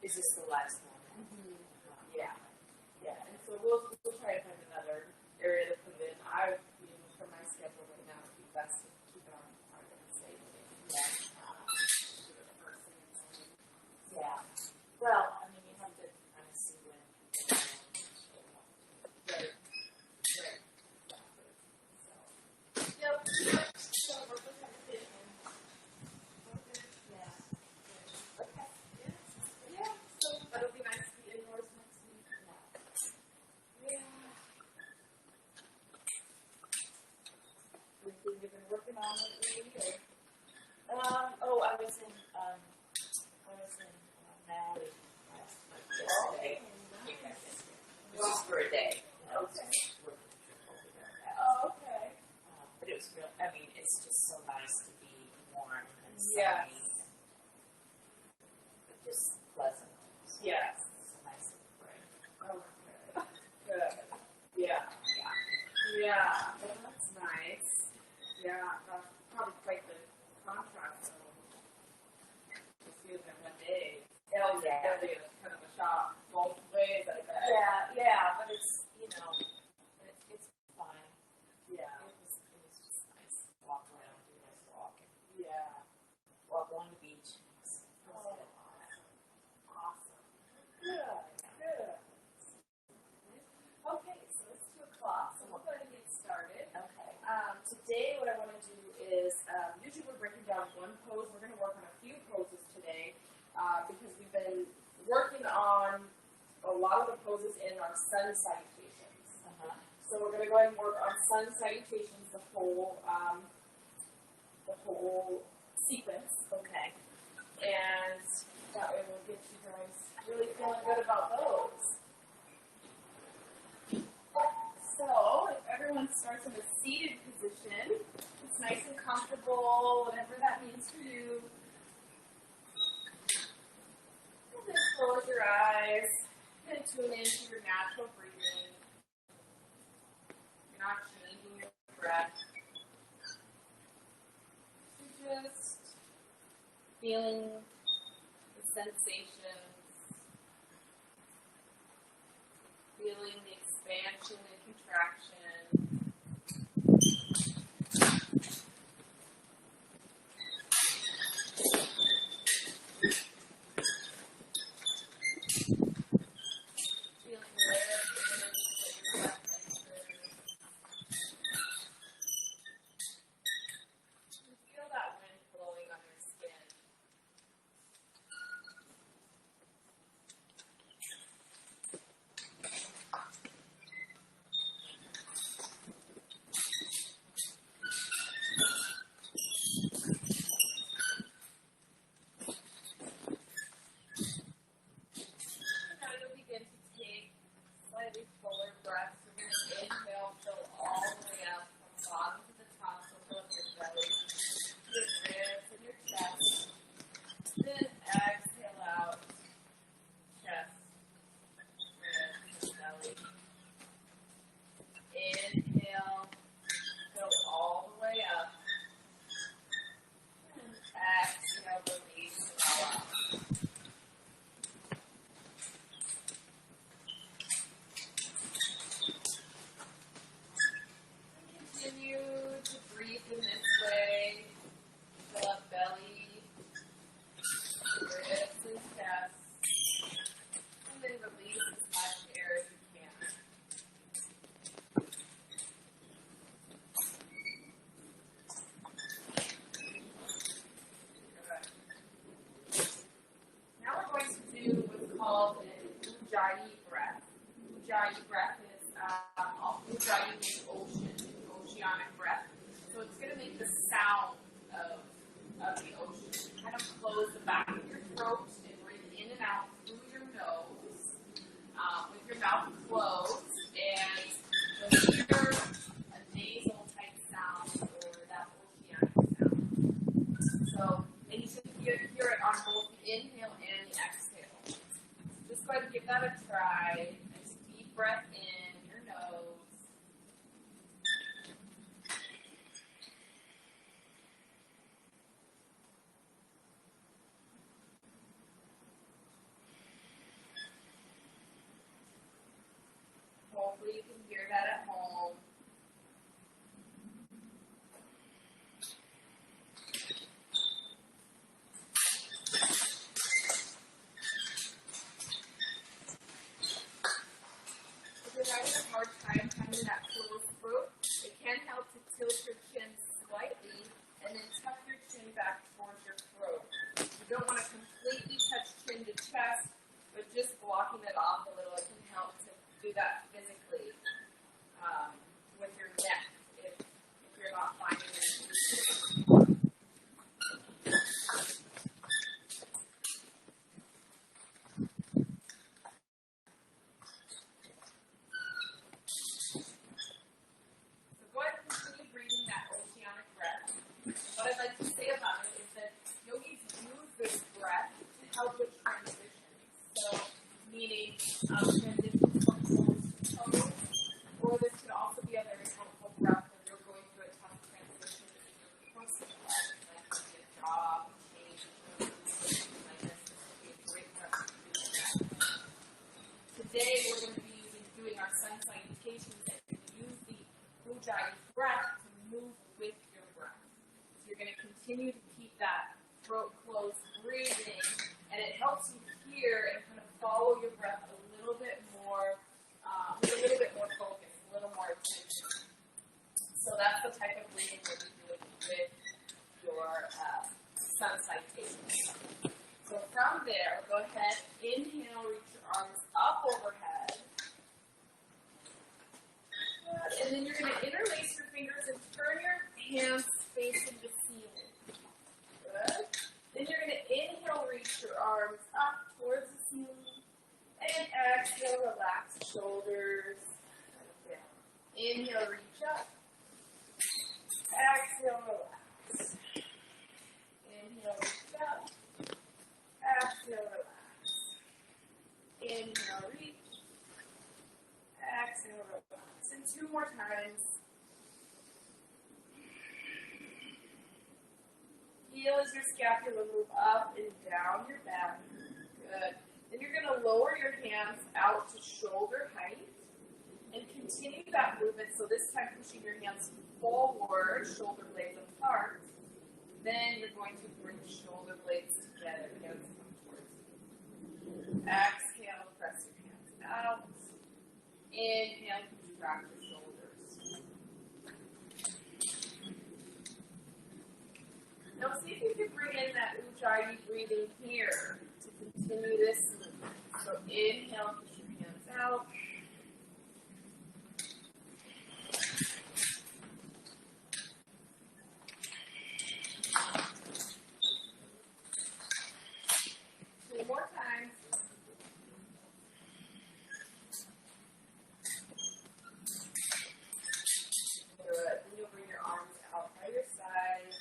Is this the last one? Mm-hmm. Yeah. And so we'll try to find another area to put it in. For my schedule right now, it'd be best to keep it on Wednesday. Yeah. Well, I mean, you have to kind of see when people Right. Yep. So we're just kind of thinking. Yeah. Okay. Yeah. So that'll be nice to be indoors next week. Yeah. Anything you've been working on lately? I was in Maui yesterday. This is for a day. Okay. Okay. But it was real. I mean, it's just so nice to be warm and sunny. Yes. But just pleasant. Yes. It's a nice little break. Okay. Good. Yeah. Well, that's nice. Yeah. That's probably quite the contrast. Just using it one day. Oh, yeah. It's kind of a shock both ways, I bet. Yeah, but it's, it's fine. Yeah. It was just nice. Walk around, do a nice walk, and Yeah. walk along the beach. Oh, awesome. Good. Okay, so it's 2:00, so we'll go ahead and get started. Okay. Today, what I want to do is, usually we're breaking down one pose. We're going to work on a few poses today because we've been working on a lot of the poses in our sun salutations. So we're going to go ahead and work on sun salutations, the whole sequence. Okay. And that way we'll get you guys really feeling good about those. So, if everyone starts in a seated position, it's nice and comfortable, whatever that means for you. And then close your eyes and tune into your natural breathing. You're not changing your breath. You're just feeling the sensations, feeling the expansion and contraction. Feeling where it is that your breath enters. You feel that wind blowing on your skin. Now you'll begin to take slightly fuller breaths. You're going to inhale, fill all the way up from bottom to the top, so fill up your belly, your ribs, and your chest. Then exhale out, chest, ribs, belly. Inhale, fill all the way up. And exhale, release it all out. Continue to breathe in this way. Fill up belly, ribs, and chest. And then release as much air as you can. Good. Now we're going to do what's called an Ujjayi breath. Ujjayi breath is Ujjayi means oceanic breath. So it's going to make the sound of the ocean. Kind of close the back of your throat and breathe in and out through your nose with your mouth closed. And you'll hear a nasal type sound or that oceanic sound. So, and you should hear it on both the inhale and the exhale. Just go ahead and give that a try. Nice deep breath in your nose. don't want to completely touch chin to chest, but just blocking it off a little. It can help to do that physically with your neck if you're not finding it. So go ahead and continue breathing that oceanic breath. What I'd like to say about it is that yogis use this breath to help with transitions. So, meaning transitions from pose to pose, or this could also be a very helpful breath when you're going through a tough transition in your personal life, like a job, change, something like this. This would be a great breath to do that. Today, we're going to be doing our sun salutations and use the Ujjayi breath to move with your breath. So you're going to continue to keep that throat closed breathing, and it helps you hear and kind of follow your breath a little bit more, with a little bit more focus, a little more attention. So that's the type of breathing we'll be doing with your sun salutation. So from there, go ahead, inhale, reach your arms up overhead. And then you're going to interlace your fingers and turn your hands facing the ceiling. Good. Then you're going to inhale, reach your arms up towards the ceiling. And exhale, relax shoulders. Down. Inhale, reach up. Exhale, relax. Inhale, reach up. Exhale, relax. Inhale, reach. Exhale, relax. And 2 more times. Feel as your scapula move up and down your back. Good. Then you're going to lower your hands out to shoulder height and continue that movement. So this time pushing your hands forward, shoulder blades apart. Then you're going to bring shoulder blades together. Hands come towards you. Exhale, press your hands out. Inhale, contract your shoulders. Now see if you can bring in that Ujjayi breathing here to continue this movement. So inhale, push your hands out. Two more times. Good. Then you'll bring your arms out by your sides.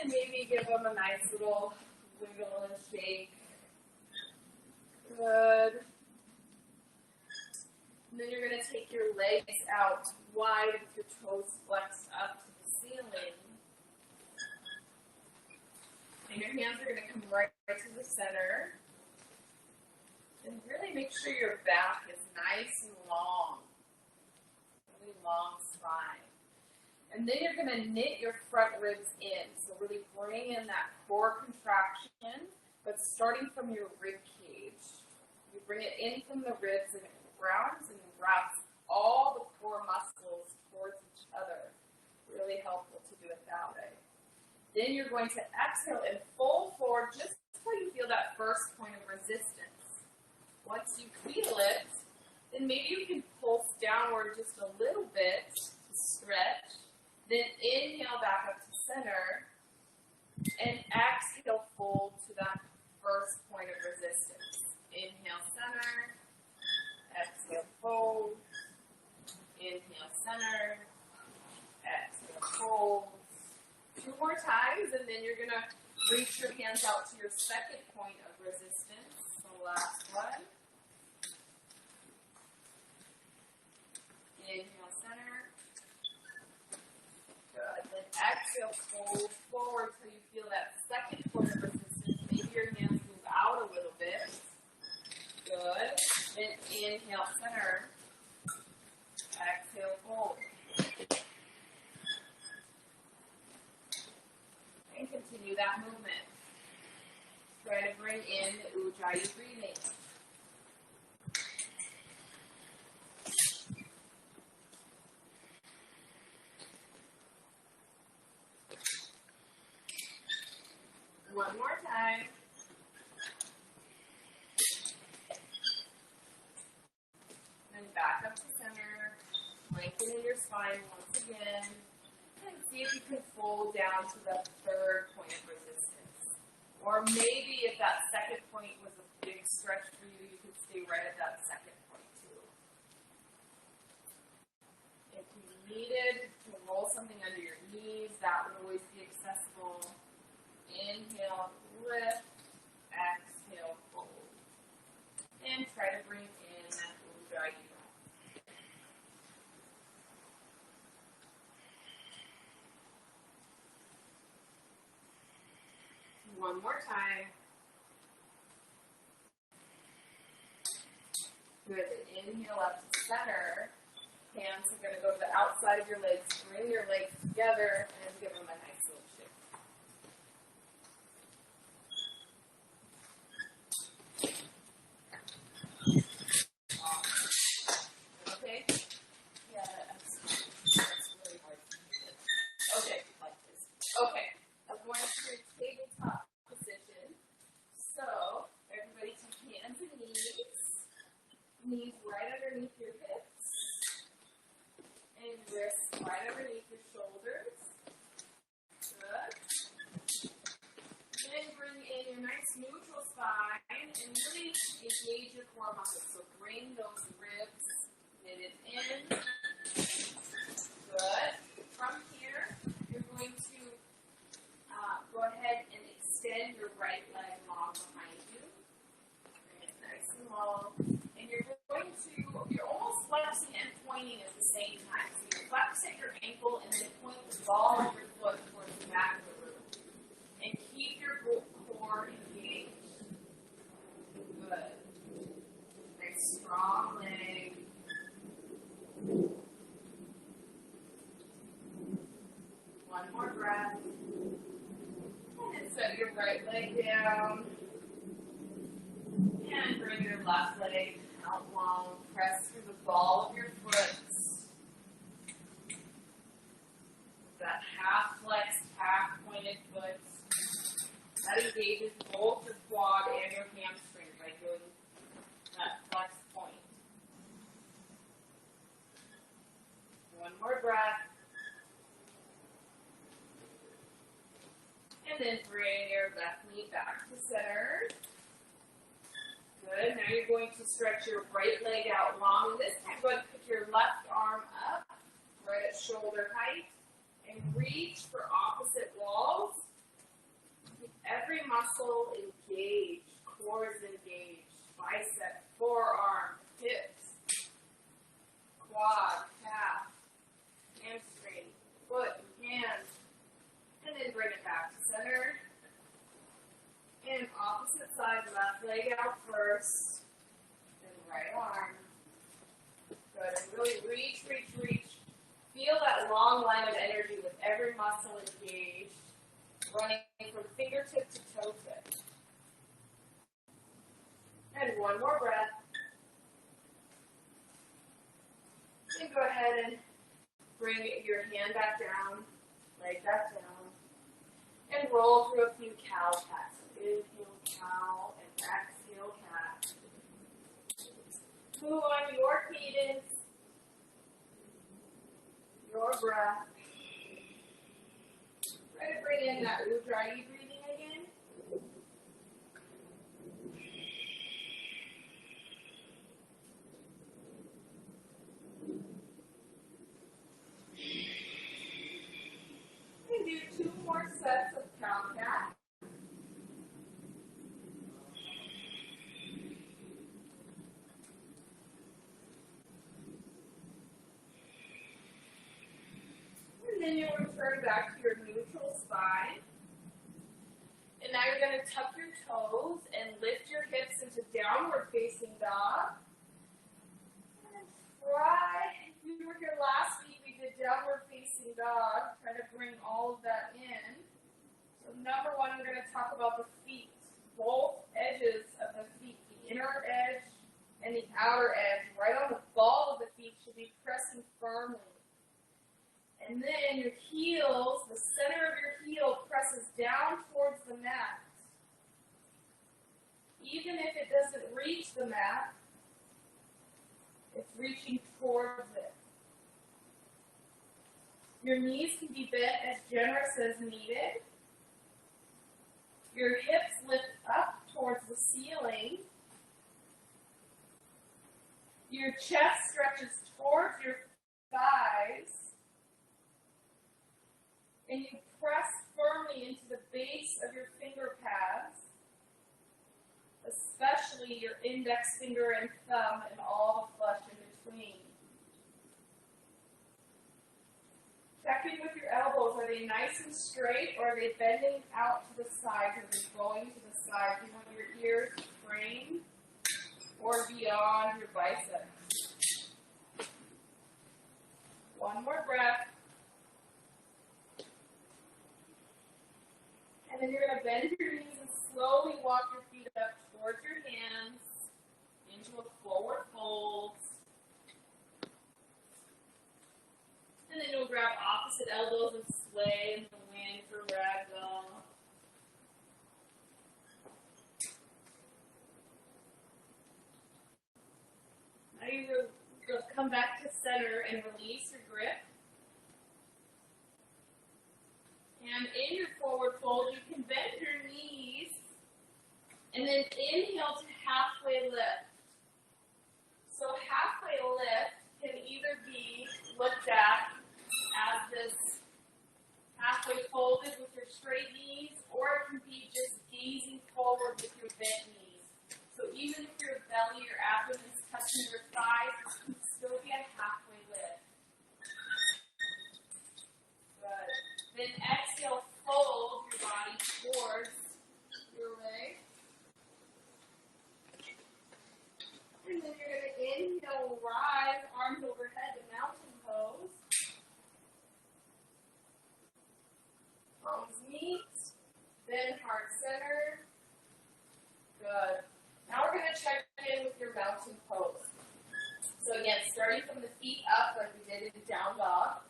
And maybe give them a nice little wiggle and shake. Good. And then you're going to take your legs out wide with your toes flexed up to the ceiling. And your hands are going to come right to the center. And really make sure your back is nice and long. Really long spine. And then you're going to knit your front ribs in. So really bring in that core contraction, but starting from your rib cage. You bring it in from the ribs and it grounds and wraps all the core muscles towards each other. Really helpful to do it that way. Then you're going to exhale and fold forward just until you feel that first point of resistance. Once you feel it, then maybe you can pulse downward just a little bit to stretch. Then inhale back up to center, and exhale, fold to that first point of resistance. Inhale, center, exhale, fold, inhale, center, exhale, fold. 2 more times, and then you're going to reach your hands out to your second point of resistance. So last one. Inhale, center. Good. Then exhale, fold forward till you feel that second point of resistance. Maybe your hands move out a little bit. Good. Then inhale, center. Exhale, fold. And continue that movement. Try to bring in the Ujjayi breathing. One more time. time. Then back up to center. Lengthen in your spine once again. And see if you can fold down to the third point of resistance. Or maybe if that second point was a big stretch for you, you could stay right at that second point too. If you needed to roll something under your knees, that would always be accessible. Inhale, lift. Exhale, fold. And try to bring in that Ujjayi breath. One more time. Good. Inhale up to center. Hands are going to go to the outside of your legs. Bring your legs together and give them a nice little shift. Okay? Yeah, that's really hard to do. Okay, like this. Okay. I'm going to your tabletop position. So, everybody take hands and knees. Knees right underneath your hips. And wrists right underneath your shoulders. Good. Then bring in your nice neutral spine and really engage your core muscles. So bring those ribs knitted in. Good. From here, you're going to go ahead and extend your right leg long behind you. Bring it nice and long. And you're almost flexing and pointing at the same time. So you flex at your ankle and then point the ball of your foot towards the back of the room. And keep your core engaged. Good. Nice strong leg. One more breath. And set your right leg down. And bring your left leg out long. Press through the ball of your foot. That half flexed, half pointed foot. That engages both the quad and your hamstring by doing that flex point. One more breath. And then bring your left knee back to center. Good. Now you're going to stretch your right leg out long. This time, go ahead and pick your left arm up, right at shoulder height, and reach for opposite walls. Keep every muscle engaged. Core is engaged. Bicep, forearm, hips, quad, calf, hamstring, foot, hands. And then bring it back to center. And opposite side, left leg out first. Then right arm. Good. And really reach, reach, reach. Feel that long line of energy with every muscle engaged. Running from fingertip to toe tip. And one more breath. And go ahead and bring your hand back down, leg back down. And roll through a few cow cats. Inhale, cow, and exhale, cat. Move on your cadence, your breath. Try to bring in that Ujjayi breathing again. And do 2 more sets of cow cat. And then you'll return back to your neutral spine. And now you're going to tuck your toes and lift your hips into downward facing dog. And try, if you were here last week, we did downward facing dog. Try to bring all of that in. So number one, we're going to talk about the feet. Both edges of the feet, the inner edge and the outer edge, right on the ball of the feet should be pressing firmly. And then your heels, the center of your heel presses down towards the mat. reach the mat, it's reaching towards it. Your knees can be bent as generous as needed. Your hips lift up towards the ceiling. Your chest stretches towards your thighs. And you press firmly into the base of your finger pads, especially your index finger and thumb and all the flesh in between. Check in with your elbows. Are they nice and straight, or are they bending out to the sides? Are they going to the sides? You want your ears to frame or beyond your biceps. One more breath. And then you're going to bend your knees and slowly walk your feet up towards your hands into a forward fold. And then you'll grab opposite elbows and sway in the wind for ragdoll. Now you'll come back to center and release your grip. And in your forward fold, you can bend your knees and then inhale to halfway lift. So halfway lift can either be looked at as this halfway folded with your straight knees, or it can be just gazing forward with your bent knees. So even if your belly or abdomen is touching your thighs, it can still be a halfway lift. Good. Then exhale, fold your body towards your legs. And then you're going to inhale, rise, arms overhead to mountain pose. Palms meet, bend heart center. Good. Now we're going to check in with your mountain pose. So again, starting from the feet up like we did in down dog.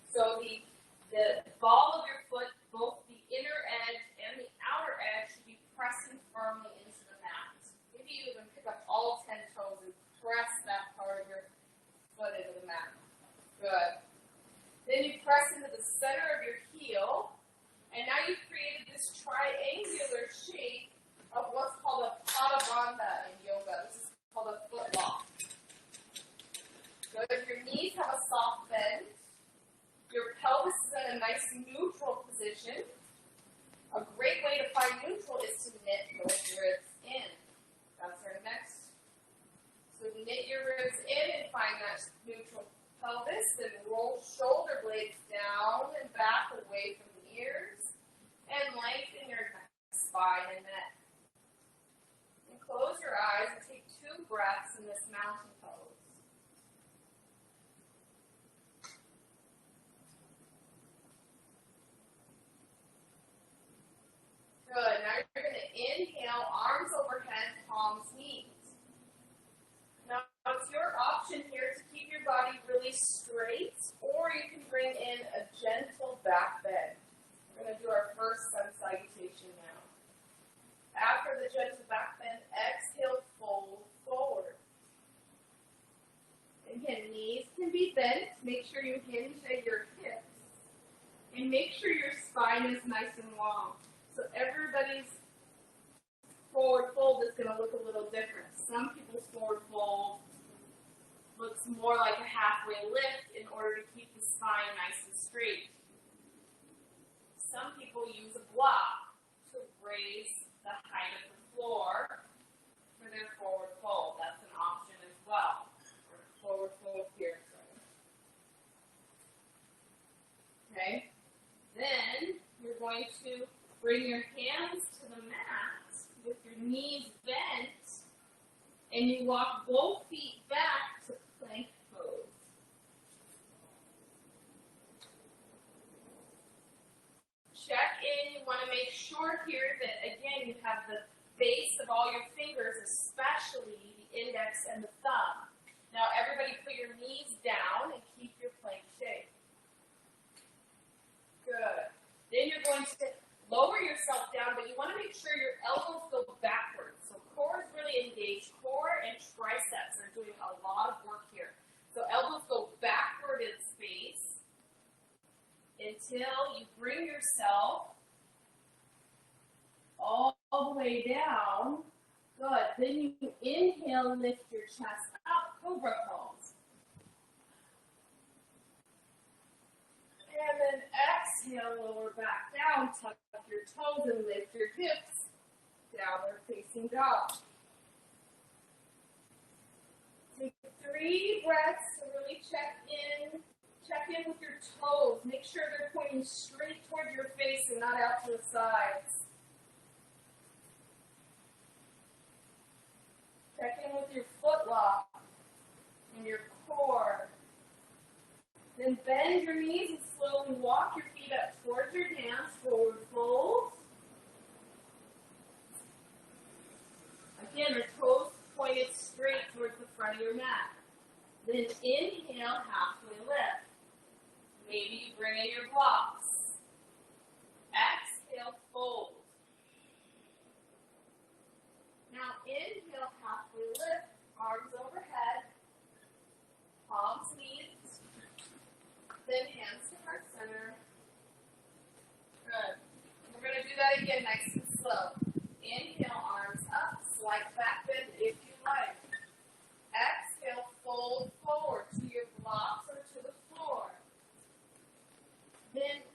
So the ball of your foot, both the inner edge and the outer edge, should be pressing firmly into the mat. Maybe you even pick up all 10 toes and press that part of your foot into the mat. Good. Then you press into the center of your heel, and now you've created this triangular shape of what's called a Chaturanga in yoga. This is called a foot lock. Good. Your knees have a soft bend. Your pelvis is in a nice neutral position. A great way to find neutral is to knit both ribs in. That's our next. So knit your ribs in and find that neutral pelvis. Then roll shoulder blades down and back away from the ears. And lengthen your spine and neck. And close your eyes and take 2 breaths in this mountain pose. Good. Now you're going to inhale, arms overhead, palms meet. Now it's your option here to keep your body really straight, or you can bring in a gentle back bend. We're going to do our first sun salutation now. After the gentle back bend, exhale, fold forward. Again, knees can be bent. Make sure you hinge at your hips. And make sure your spine is nice and long. So everybody's forward fold is going to look a little different. Some people's forward fold looks more like a halfway lift in order to keep the spine nice and straight. Some people use a block to raise the height of the floor for their forward fold. That's an option as well. Or forward fold here. Okay. Then you're going to bring your hands to the mat with your knees bent, and you walk both feet back to plank pose. Check in. You want to make sure here that, again, you have the base of all your fingers, especially the index and the thumb. Now, everybody put your knees down and keep your plank shape. Good. Then you're going to lower yourself down, but you want to make sure your elbows go backwards. So core is really engaged. Core down. Good. Then you inhale, lift your chest up, Cobra Pose. And then exhale, lower back down, tuck your toes and lift your hips. Downward facing dog. Take 3 breaths to really check in. Check in with your toes. Make sure they're pointing straight towards your face and not out to the sides. Check in with your foot lock and your core. Then bend your knees and slowly walk your feet up towards your hands. Forward fold. Again, your toes pointed straight towards the front of your mat. Then inhale, halfway lift. Maybe you bring in your blocks. Exhale, fold. Now inhale, halfway lift, arms overhead, palms meet. Then hands to heart center. Good. We're going to do that again nice and slow. Inhale, arms up, slight back bend if you like. Exhale, fold forward to your blocks or to the floor. Then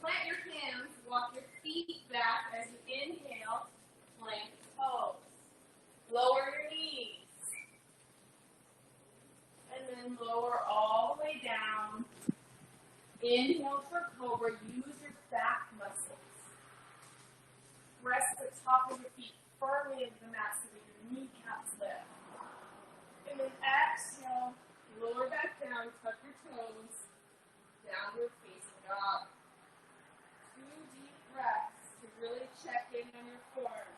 plant your hands, walk your feet back as you inhale, plank pose. Lower your knees. And then lower all the way down. Inhale for Cobra. Use your back muscles. Press the top of your feet firmly into the mat so that your kneecaps lift. And then exhale, lower back down, tuck your toes, downward facing dog. 2 deep breaths to really check in on your form.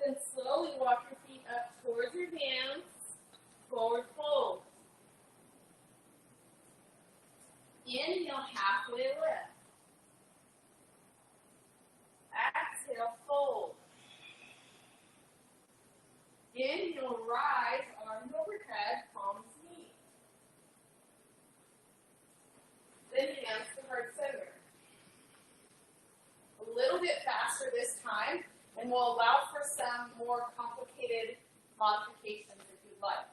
Then slowly walk your feet up towards your hands, forward fold. Inhale, halfway lift. Exhale, fold. Inhale, rise, arms overhead, palms meet. Then hands to heart center. A little bit faster this time, and we'll allow for some more complicated modifications if you'd like.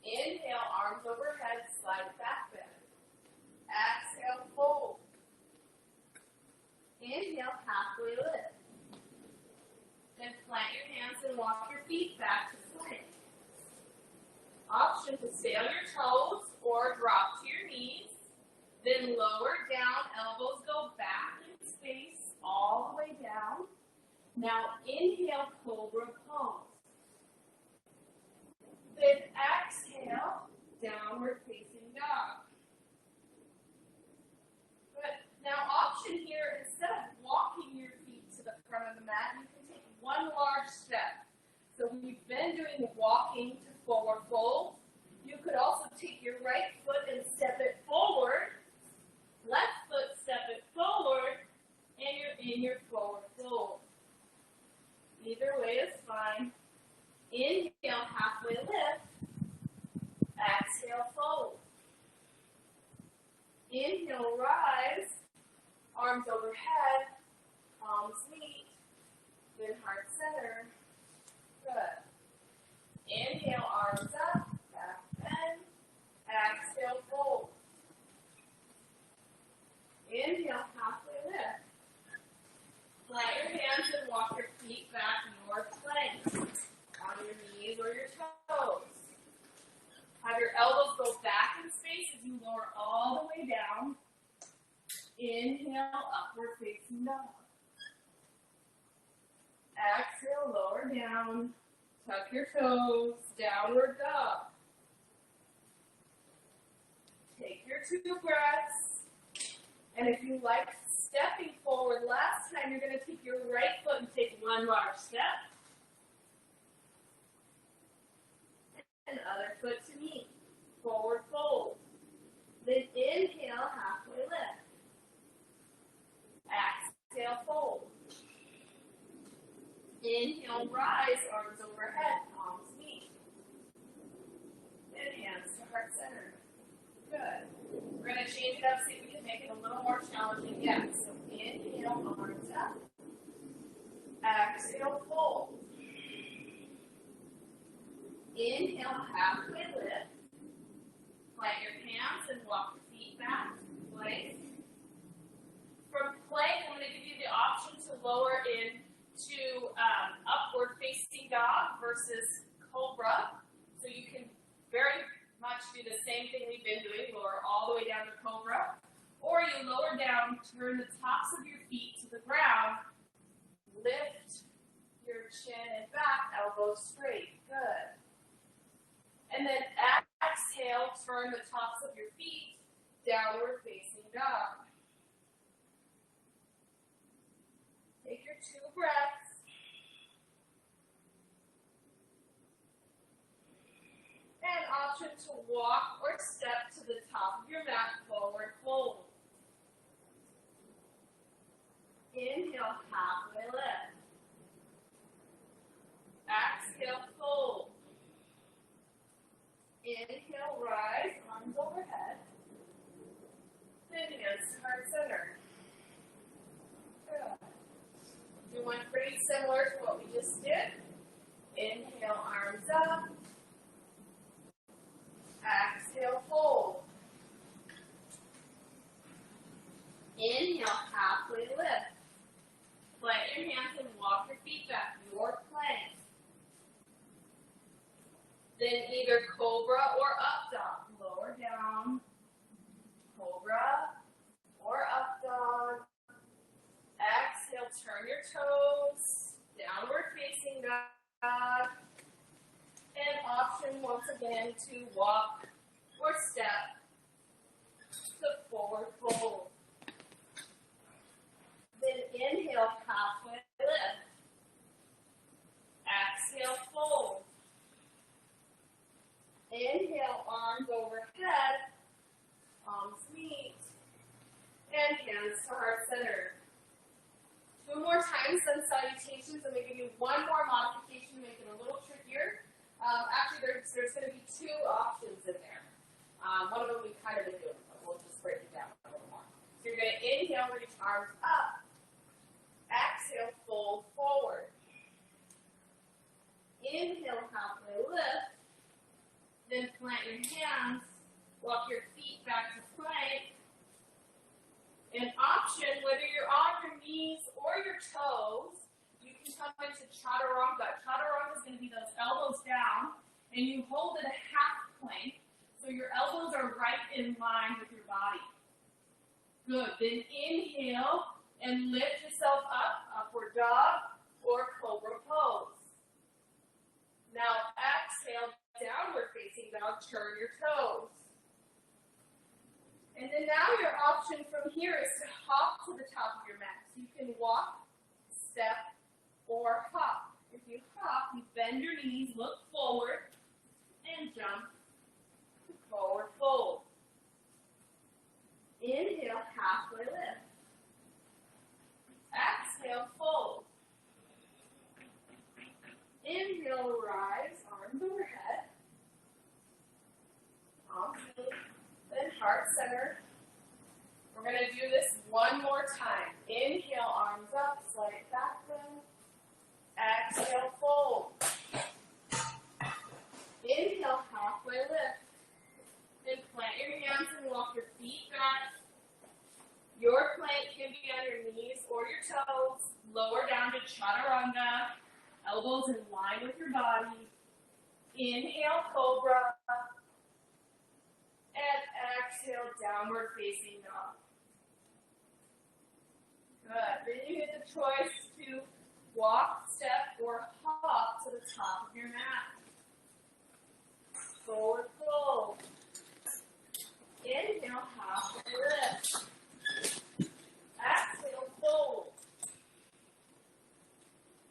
Inhale, arms overhead, slide back bend. Exhale, fold. Inhale, halfway lift. Then plant your hands and walk your feet back to plank. Option to stay on your toes or drop to your knees. Then lower down, elbows go back in space all the way down. Now inhale, Cobra Pose. Then exhale, downward facing dog. Good. Now option here, instead of walking your feet to the front of the mat, you can take one large step. So we've been doing walking to forward fold. You could also take your right foot and step it forward. Left foot, step it forward, and you're in your forward fold. Either way is fine. Inhale, halfway lift. Exhale, fold. Inhale, rise. Arms overhead. Palms meet. Then heart center. Good. Inhale, arms up. Back bend. Exhale, fold. Inhale, halfway lift. Plant your hands and walk your feet back north plank. On your knees or your toes. Have your elbows go back in space as you lower all the way down. Inhale, upward facing dog. Exhale, lower down. Tuck your toes, downward dog. Take your 2 breaths. And if you like stepping forward last time, you're going to take your right foot and take one large step. And other foot to meet. Forward fold. Then inhale, halfway lift. Exhale, fold. Inhale, rise, arms overhead, palms meet. Then hands to heart center. Good. We're going to change it up, see if we can make it a little more challenging yet. So inhale, arms up. Exhale, fold. Inhale, halfway lift. Plant your hands and walk your feet back. Plank. From plank, I'm going to give you the option to lower into upward facing dog versus cobra. So you can very much do the same thing we've been doing, lower all the way down to cobra. Or you lower down, turn the tops of your feet to the ground, lift your chin and back, elbows straight. Good. And then exhale, turn the tops of your feet, downward facing dog. Take your 2 breaths. And option to walk or step to the top of your mat, forward fold. Inhale, halfway lift. Exhale, fold. Inhale, rise, arms overhead. Then hands to heart center. Good. Do one pretty similar to what we just did. Inhale, arms up. Exhale, fold. Inhale, halfway lift. Plant your hands and walk your feet back. Your plank. Then either cobra or up dog. Lower down. Cobra or up dog. Exhale, turn your toes. Downward facing dog. And option once again to walk or step to forward fold. Then inhale, halfway lift. Exhale, fold. Inhale, arms overhead, palms meet, and hands to heart center. 2 more times, then salutations. I'm going to give you one more modification to make it a little trickier. Actually, there's going to be 2 options in there. One of them we kind of been doing, but we'll just break it down a little more. So you're going to inhale, reach arms up. Exhale, fold forward. Inhale, halfway lift. Then plant your hands, walk your feet back to plank. An option, whether you're on your knees or your toes, you can come into Chaturanga. Chaturanga is going to be those elbows down, and you hold it a half plank, so your elbows are right in line with your body. Good. Then inhale and lift yourself up, upward dog or Cobra Pose. Now exhale, downward facing dog, turn your toes. And then now your option from here is to hop to the top of your mat. So you can walk, step, or hop. If you hop, you bend your knees, look forward, and jump to forward fold. Inhale, halfway lift. Exhale, fold. Inhale, rise, arms overhead. Palms meet, then heart center. We're going to do this one more time. Inhale, arms up, slight back bend. Exhale, fold. Inhale, halfway lift. Then plant your hands and walk your feet back. Your plank can be on your knees or your toes. Lower down to Chaturanga. Elbows in line with your body. Inhale, Cobra. And exhale, downward facing dog. Good. Then you get the choice to walk, step, or hop to the top of your mat. Forward fold. Inhale, halfway lift. Exhale, fold.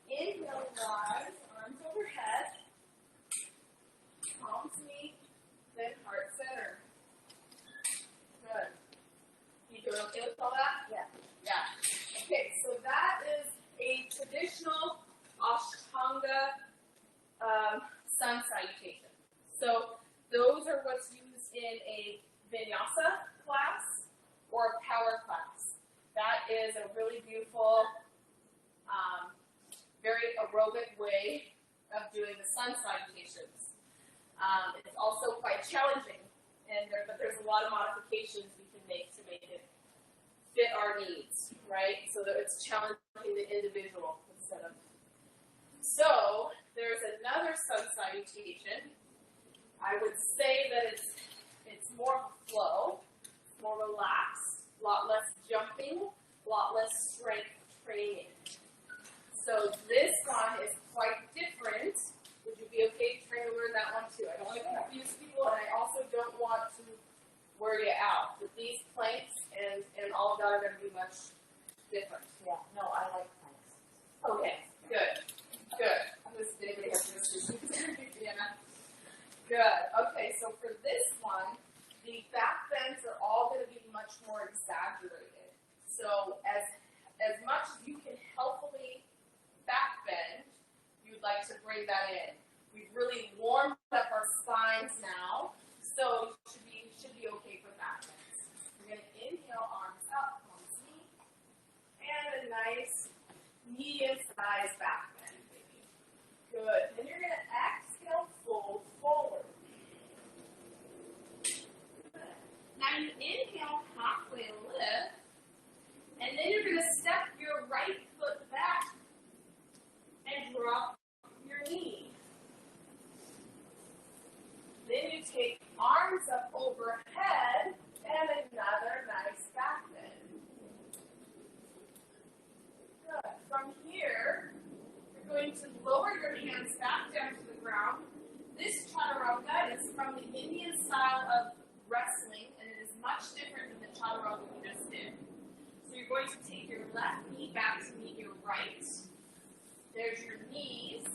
Inhale, rise, arms overhead. Palms meet, then heart center. Good. You doing okay with all that? Yeah. Yeah. Okay, so that is a traditional Ashtanga sun salutation. So those are what's used in a vinyasa class. sun salutations. It's also quite challenging, but there's a lot of modifications we can make to make it fit our needs, right? So that it's challenging the individual instead of. So there's another sun salutation. I would say that it's more of a flow, more relaxed, a lot less jumping, a lot less strength training. So this one is quite different. Would you be okay trying to learn that one too? I don't want to confuse people, and I also don't want to wear you out. But these planks and all of that are going to be much different. Yeah, no, I like planks. Okay, good. Good. I'm just going to get this. Yeah. Good. Okay, so for this one, the back bends are all going to be much more exaggerated. So as much as you can healthily back bend, you'd like to bring that in. We've really warmed up our spines now, so you should be okay for back bends. We're going to inhale, arms up, arms knee, and a nice medium-sized back bend, baby. Good. Then you're going to exhale, fold forward. Good. Now you inhale, halfway lift, and then you're going to step your right foot back and drop your knee. Then you take arms up overhead and another nice back bend. Good. From here, you're going to lower your hands back down to the ground. This Chaturanga is from the Indian style of wrestling, and it is much different than the Chaturanga we just did. So you're going to take your left knee back to meet your right. There's your knees.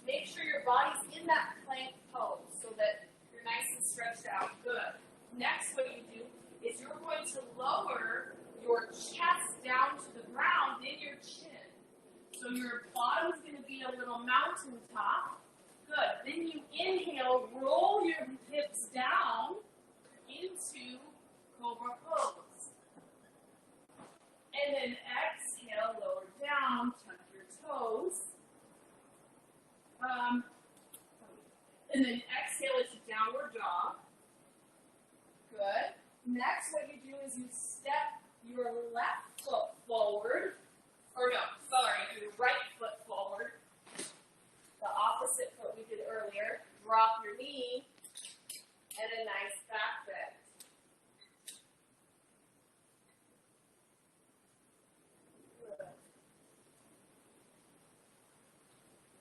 Make sure your body's in that plank pose so that you're nice and stretched out. Good. Next, what you do is you're going to lower your chest down to the ground, then your chin. So your bottom's going to be a little mountaintop. Good. Then you inhale, roll your hips down into Cobra Pose. And then exhale, lower down, tuck your toes. And then exhale into downward dog. Good. Next, what you do is you step your left foot forward. Or no, sorry, your right foot forward. The opposite foot we did earlier. Drop your knee. And a nice back bend. Good.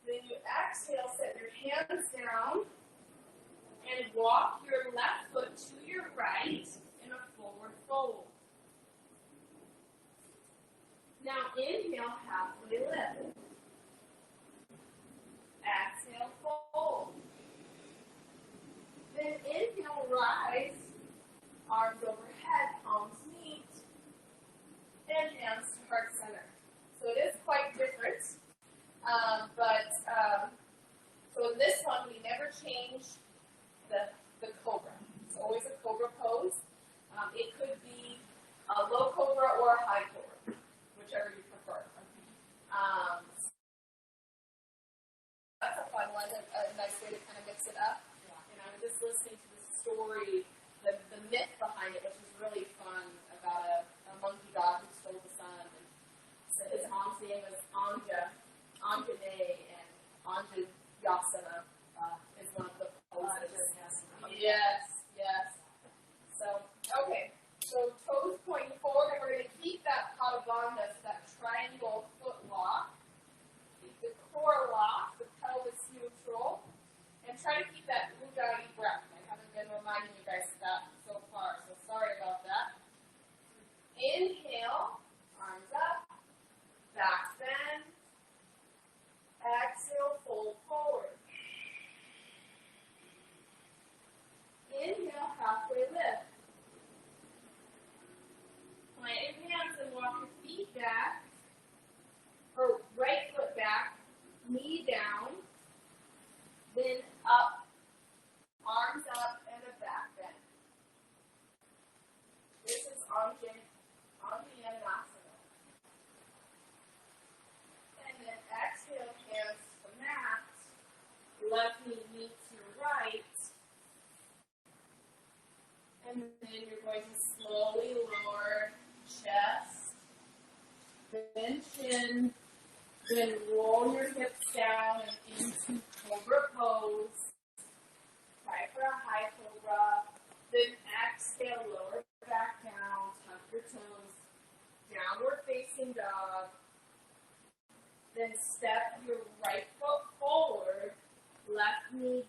Then you exhale, set your hands down, and walk your left foot to your right in a forward fold. Now inhale, halfway lift. Exhale, fold. Then inhale, rise, arms overhead, palms meet, and hands to heart center. So it is quite different. So in this one, we never change the cobra. It's always a cobra pose. It could be a low cobra or a high cobra, whichever you prefer. That's a fun one, a nice way to kind of mix it up. And I was just listening to the story, the myth behind it, which is going to slowly lower chest, then chin, then roll your hips down and into Cobra Pose. Try for a high Cobra. Then exhale, lower back down, tuck your toes, downward facing dog. Then step your right foot forward, left knee